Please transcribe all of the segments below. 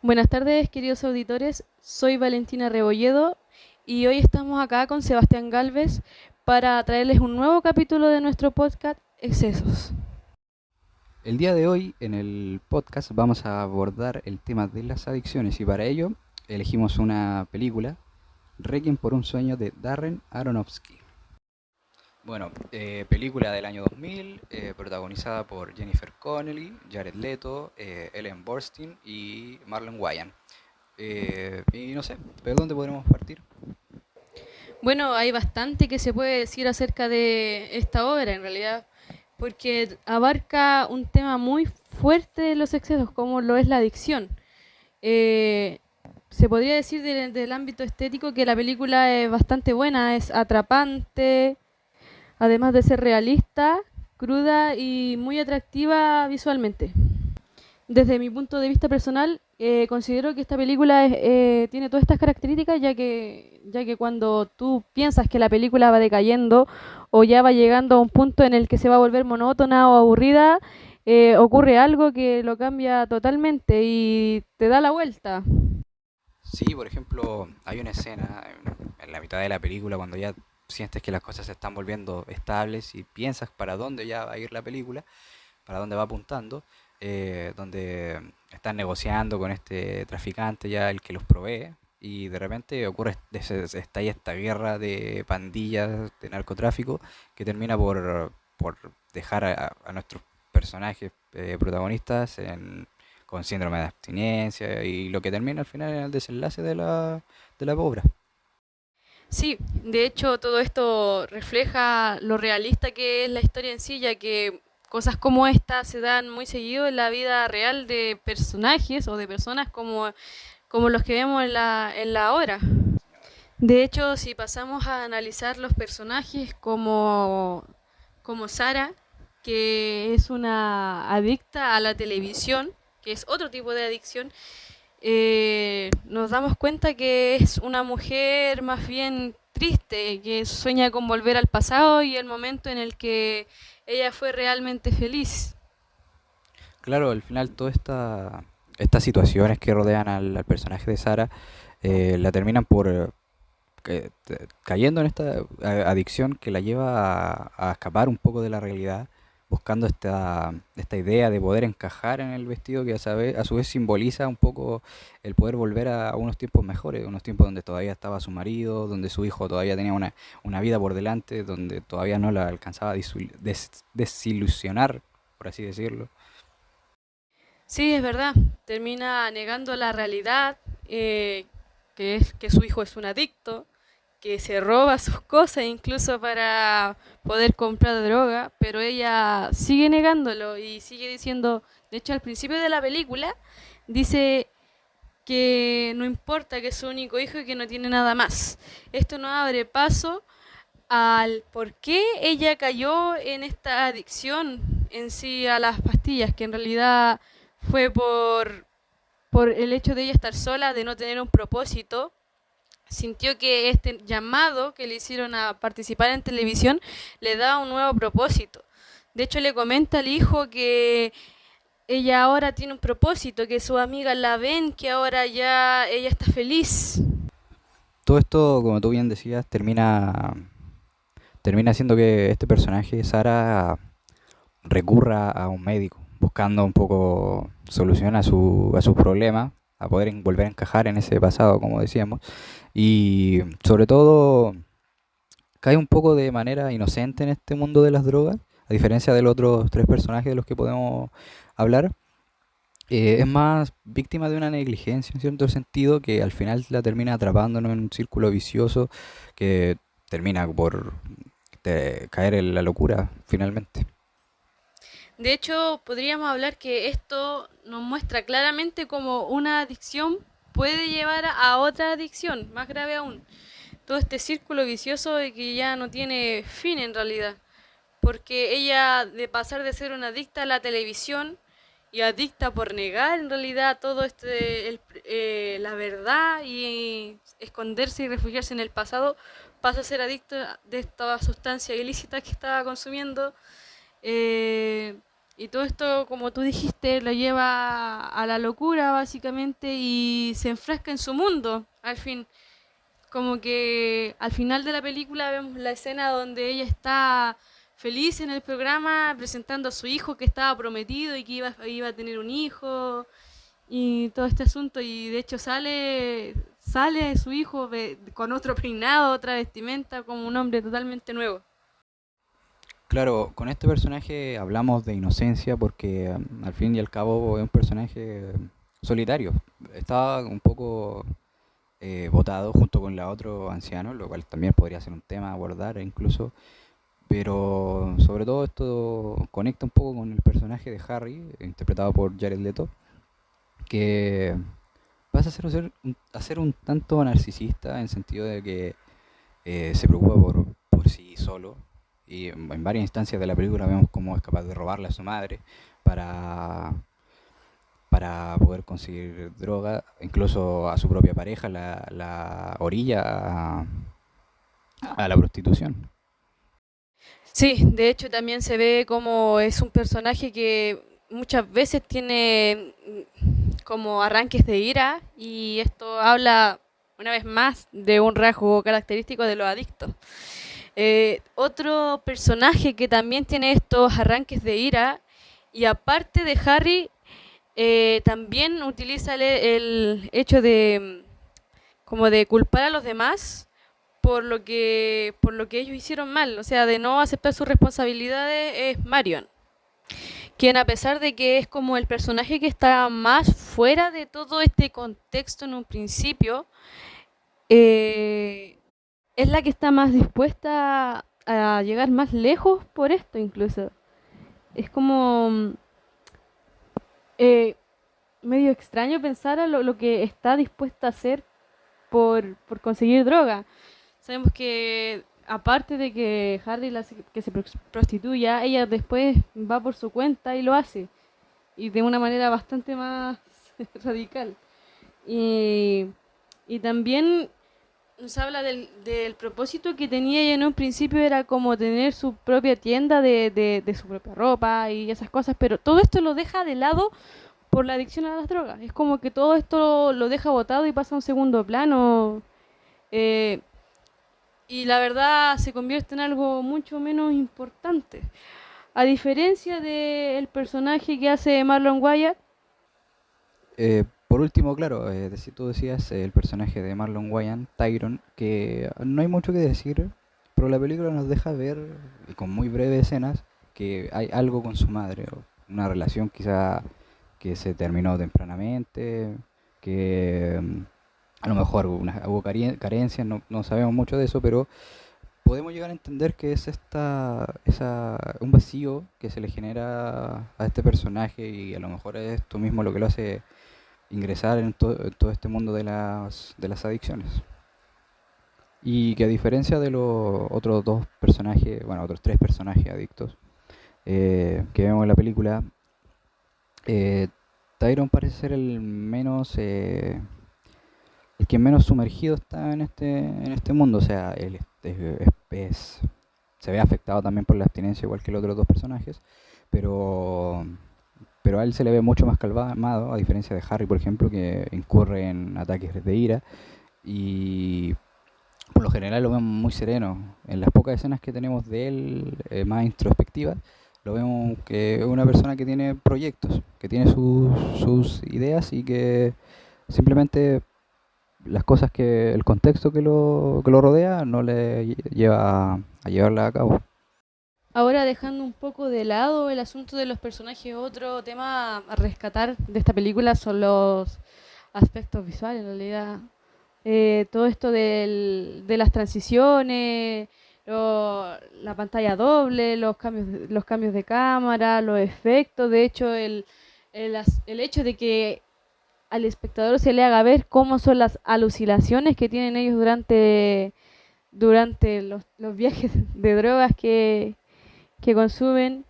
Buenas tardes, queridos auditores. Soy Valentina Rebolledo y hoy estamos acá con Sebastián Galvez para traerles un nuevo capítulo de nuestro podcast Excesos. El día de hoy en el podcast vamos a abordar el tema de las adicciones y para ello elegimos una película, Requiem por un sueño de Darren Aronofsky. Bueno, película del año 2000, protagonizada por Jennifer Connelly, Jared Leto, Ellen Burstyn y Marlon Wayans. Y no sé, ¿pero dónde podremos partir? Bueno, hay bastante que se puede decir acerca de esta obra en realidad, porque abarca un tema muy fuerte de los excesos, como lo es la adicción. Eh, Se podría decir del ámbito estético que la película es bastante buena, es atrapante, además de ser realista, cruda y muy atractiva visualmente. Desde mi punto de vista personal, considero que esta película tiene todas estas características, ya que cuando tú piensas que la película va decayendo o ya va llegando a un punto en el que se va a volver monótona o aburrida, ocurre algo que lo cambia totalmente y te da la vuelta. Sí, por ejemplo, hay una escena en la mitad de la película cuando ya sientes que las cosas se están volviendo estables y piensas para dónde ya va a ir la película, para dónde va apuntando, donde están negociando con este traficante ya el que los provee y de repente ocurre, estalla esta guerra de pandillas, de narcotráfico que termina por dejar a nuestros personajes protagonistas con síndrome de abstinencia y lo que termina al final en el desenlace de la obra. Sí, de hecho todo esto refleja lo realista que es la historia en sí, ya que cosas como esta se dan muy seguido en la vida real de personajes o de personas como los que vemos en la obra. De hecho, si pasamos a analizar los personajes como Sara, que es una adicta a la televisión, que es otro tipo de adicción, nos damos cuenta que es una mujer más bien triste, que sueña con volver al pasado y el momento en el que ella fue realmente feliz. Claro, al final todas estas situaciones que rodean al personaje de Sara la terminan cayendo en esta adicción que la lleva a escapar un poco de la realidad, buscando esta idea de poder encajar en el vestido que a su vez simboliza un poco el poder volver a unos tiempos mejores, unos tiempos donde todavía estaba su marido, donde su hijo todavía tenía una vida por delante, donde todavía no la alcanzaba a desilusionar, por así decirlo. Sí, es verdad, termina negando la realidad, que es que su hijo es un adicto, que se roba sus cosas incluso para poder comprar droga, pero ella sigue negándolo y sigue diciendo, de hecho al principio de la película, dice que no importa que es su único hijo y que no tiene nada más. Esto nos abre paso al por qué ella cayó en esta adicción en sí a las pastillas, que en realidad fue por el hecho de ella estar sola, de no tener un propósito. Sintió que este llamado que le hicieron a participar en televisión le da un nuevo propósito. De hecho, le comenta al hijo que ella ahora tiene un propósito, que sus amigas la ven, que ahora ya ella está feliz. Todo esto, como tú bien decías, termina haciendo que este personaje, Sara, recurra a un médico, buscando un poco solución a sus problemas, a poder volver a encajar en ese pasado, como decíamos. Y sobre todo, cae un poco de manera inocente en este mundo de las drogas, a diferencia de los otros tres personajes de los que podemos hablar. Es más víctima de una negligencia en cierto sentido que al final la termina atrapando en un círculo vicioso que termina por caer en la locura finalmente. De hecho, podríamos hablar que esto nos muestra claramente cómo una adicción puede llevar a otra adicción, más grave aún. Todo este círculo vicioso de que ya no tiene fin en realidad. Porque ella, de pasar de ser una adicta a la televisión y adicta por negar en realidad todo la verdad y esconderse y refugiarse en el pasado, pasa a ser adicta de esta sustancia ilícita que estaba consumiendo, eh, Y todo esto, como tú dijiste, lo lleva a la locura, básicamente, y se enfrasca en su mundo, al fin. Como que al final de la película vemos la escena donde ella está feliz en el programa presentando a su hijo que estaba prometido y que iba a tener un hijo y todo este asunto y de hecho sale su hijo con otro peinado, otra vestimenta, como un hombre totalmente nuevo. Claro, con este personaje hablamos de inocencia porque al fin y al cabo es un personaje solitario. Está un poco votado junto con la otro anciano, lo cual también podría ser un tema a abordar incluso, pero sobre todo esto conecta un poco con el personaje de Harry, interpretado por Jared Leto, que pasa a ser un tanto narcisista en sentido de que se preocupa por sí solo y en varias instancias de la película vemos cómo es capaz de robarle a su madre para, para poder conseguir droga, incluso a su propia pareja la orilla a la prostitución. Sí, de hecho también se ve como es un personaje que muchas veces tiene como arranques de ira y esto habla una vez más de un rasgo característico de los adictos. Otro personaje que también tiene estos arranques de ira y aparte de Harry, también utiliza el hecho de como de culpar a los demás por lo que ellos hicieron mal, o sea, de no aceptar sus responsabilidades es Marion, quien a pesar de que es como el personaje que está más fuera de todo este contexto en un principio, eh, es la que está más dispuesta a llegar más lejos por esto incluso. Es como eh, medio extraño pensar a lo que está dispuesta a hacer por conseguir droga. Sabemos que aparte de que Harry que se prostituya, ella después va por su cuenta y lo hace. Y de una manera bastante más radical. Y, y también nos habla del propósito que tenía ella en un principio, era como tener su propia tienda de su propia ropa y esas cosas, pero todo esto lo deja de lado por la adicción a las drogas. Es como que todo esto lo deja botado y pasa a un segundo plano. Eh, y la verdad se convierte en algo mucho menos importante. A diferencia del personaje que hace Marlon Wyatt, Por último, claro, tú decías el personaje de Marlon Wayans, Tyron, que no hay mucho que decir, pero la película nos deja ver, y con muy breves escenas, que hay algo con su madre, o una relación quizá que se terminó tempranamente, que a lo mejor hubo carencias, no sabemos mucho de eso, pero podemos llegar a entender que es un vacío que se le genera a este personaje y a lo mejor es esto mismo lo que lo hace ingresar en todo este mundo de las adicciones. Y que a diferencia de los otros dos personajes, bueno, otros tres personajes adictos que vemos en la película, eh, Tyron parece ser el que menos sumergido está en este mundo. O sea, él se ve afectado también por la abstinencia igual que los otros dos personajes, pero pero a él se le ve mucho más calmado, a diferencia de Harry, por ejemplo, que incurre en ataques de ira y por lo general lo vemos muy sereno. En las pocas escenas que tenemos de él más introspectivas, lo vemos que es una persona que tiene proyectos, que tiene sus ideas y que simplemente las cosas el contexto que lo rodea no le lleva a llevarla a cabo. ahora dejando un poco de lado el asunto de los personajes, otro tema a rescatar de esta película son los aspectos visuales, en realidad. Todo esto de las transiciones, la pantalla doble, los cambios de cámara, los efectos. De hecho, el hecho de que al espectador se le haga ver cómo son las alucinaciones que tienen ellos durante los viajes de drogas que consumen.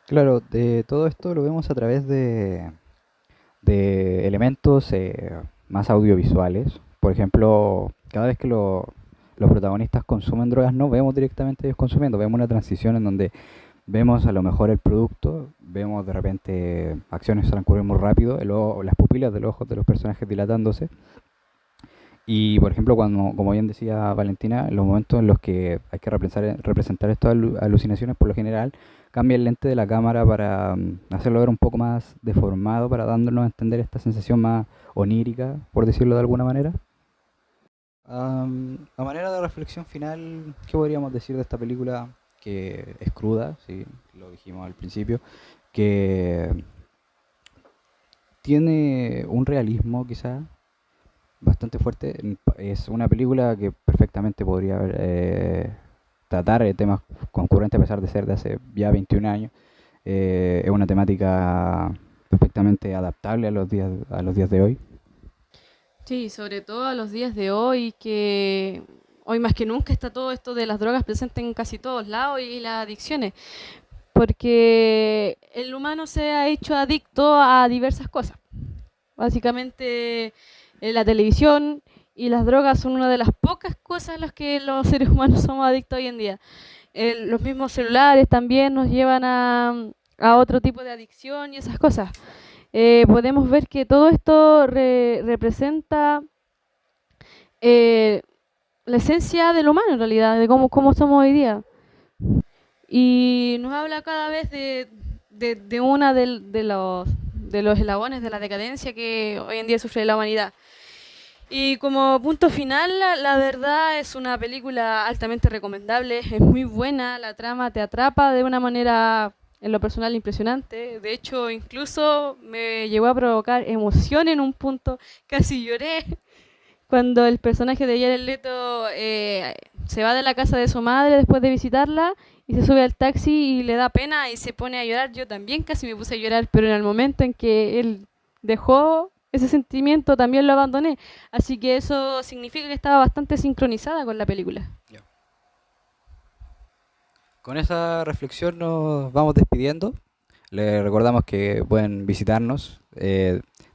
Claro, de todo esto lo vemos a través de elementos más audiovisuales. Por ejemplo, cada vez que los protagonistas consumen drogas no vemos directamente ellos consumiendo, vemos una transición en donde vemos a lo mejor el producto, vemos de repente acciones transcurrir muy rápido, las pupilas de los ojos de los personajes dilatándose. Y por ejemplo, cuando, como bien decía Valentina, en los momentos en los que hay que representar estas alucinaciones, por lo general, cambia el lente de la cámara para hacerlo ver un poco más deformado, para dándonos a entender esta sensación más onírica, por decirlo de alguna manera. A manera de reflexión final, ¿qué podríamos decir de esta película que es cruda, sí, lo dijimos al principio, que tiene un realismo quizá bastante fuerte? Es una película que perfectamente podría tratar temas concurrentes a pesar de ser de hace ya 21 años. Es una temática perfectamente adaptable a los días de hoy. Sí, sobre todo a los días de hoy, que hoy más que nunca está todo esto de las drogas presente en casi todos lados y las adicciones, porque el humano se ha hecho adicto a diversas cosas. Básicamente la televisión y las drogas son una de las pocas cosas a las que los seres humanos somos adictos hoy en día. Los mismos celulares también nos llevan a otro tipo de adicción y esas cosas. Podemos ver que todo esto representa eh, la esencia del humano en realidad, de cómo somos hoy día. Y nos habla cada vez de una de los eslabones de la decadencia que hoy en día sufre la humanidad. Y como punto final, la verdad es una película altamente recomendable, es muy buena, la trama te atrapa de una manera en lo personal impresionante. De hecho, incluso me llegó a provocar emoción en un punto, casi lloré cuando el personaje de Jared Leto se va de la casa de su madre después de visitarla y se sube al taxi y le da pena y se pone a llorar. Yo también casi me puse a llorar, pero en el momento en que él dejó ese sentimiento también lo abandoné. Así que eso significa que estaba bastante sincronizada con la película. Ya. Con esa reflexión nos vamos despidiendo. Les recordamos que pueden visitarnos.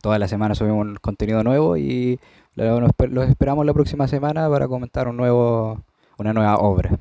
Toda la semana subimos un contenido nuevo y los esperamos la próxima semana para comentar una nueva obra.